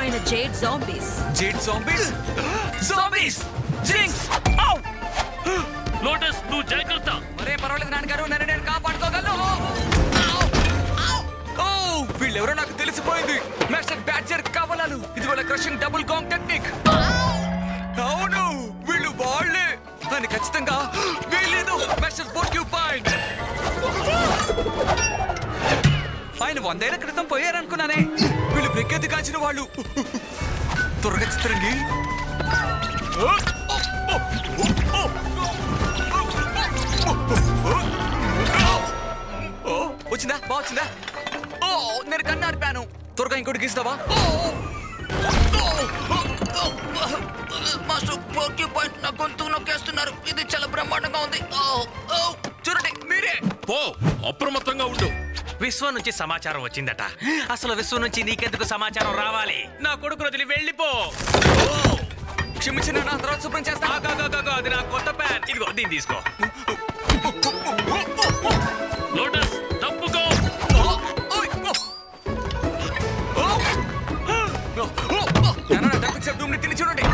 నిజమైన jade zombies. Jinx! Lotus నువ్వు జాగ్రత్త. మరే పర్వాలేదు నాన్నగారు, నన్ను నేను కాపాడుకోగలను. వీళ్ళెవరో నాకు తెలిసిపోయింది. మాస్టర్ బ్యాడ్జర్ కవలాలు. ఇది వాళ్ళ క్రషింగ్ డబుల్ కాంగ్ టెక్నిక్. అవును, వీళ్ళు వాళ్ళే అని ఖచ్చితంగా వీళ్ళు మాస్టర్ పోర్క్యూపైన్. ఆయన 100 ఏళ్ల క్రితం పోయారనుకున్నానే. వీళ్ళు బ్రెక్కెత్తి కాల్చిన వాళ్ళు. త్వరగా చిత్రంగి. వచ్చిందా? బాగుందా? నేను కన్ను ఆర్పాను. త్వరగా ఇంకోటి గీస్తావా? మాస్టర్ పోర్క్యూపైన్ నా గొంతు నొక్కేస్తున్నారు. ఇది చాలా బ్రహ్మాండంగా ఉంది. చూడండి మీరే. పో, అప్రమత్తంగా ఉండు. విశ్వం నుంచి సమాచారం వచ్చిందట. అసలు విశ్వం నుంచి నీకెందుకు సమాచారం రావాలి? నా కొడుకు వదిలి వెళ్ళిపో. క్షమించిన నా తర్వాత శుభ్రం చేస్తా. అది నా కొత్త ప్యాన్. ఇదిగో దీన్ని తీసుకో. లోటస్ తప్పుకో. తిని చూడండి.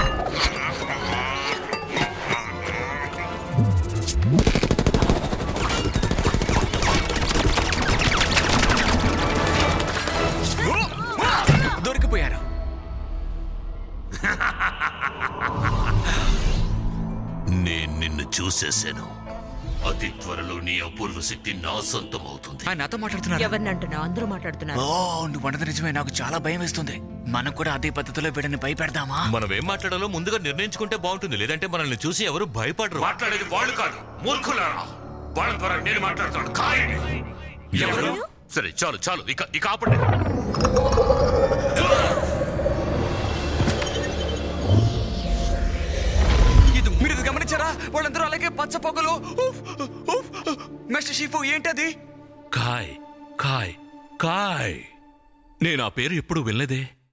దొరికిపోయారు. నేను నిన్ను చూసేశాను. అతి త్వరలో నీ అపూర్వ శక్తి నా సొంతం అవుతుంది. ఆయన నాతో మాట్లాడుతున్నారు. ఎవరిని అంటున్నా? అందరూ మాట్లాడుతున్నారు. నువ్వు అన్నది నిజమే. నాకు చాలా భయం వేస్తుంది. మనం కూడా అదే పద్ధతిలో వీడిని భయపెడదామా? మనం ఏం మాట్లాడాలో ముందుగా నిర్ణయించుకుంటే బాగుంటుంది. లేదంటే మనల్ని చూసి ఎవరు భయపడరు. మాట్లాడేది వాళ్ళు కాదు, మూర్ఖులారా. వాళ్ళ ద్వారా నేను మాట్లాడుతాను. ఎవరు? సరే చాలు చాలు, ఇక ఆపండి. మీరు ఇది గమనించారా? వాళ్ళందరూ అలాగే పచ్చ పొగలు. మిస్టర్ షీఫు, ఏంటది? కాయ్ కాయ్ కాయ్. నేను ఆ పేరు ఎప్పుడు వినలేదే.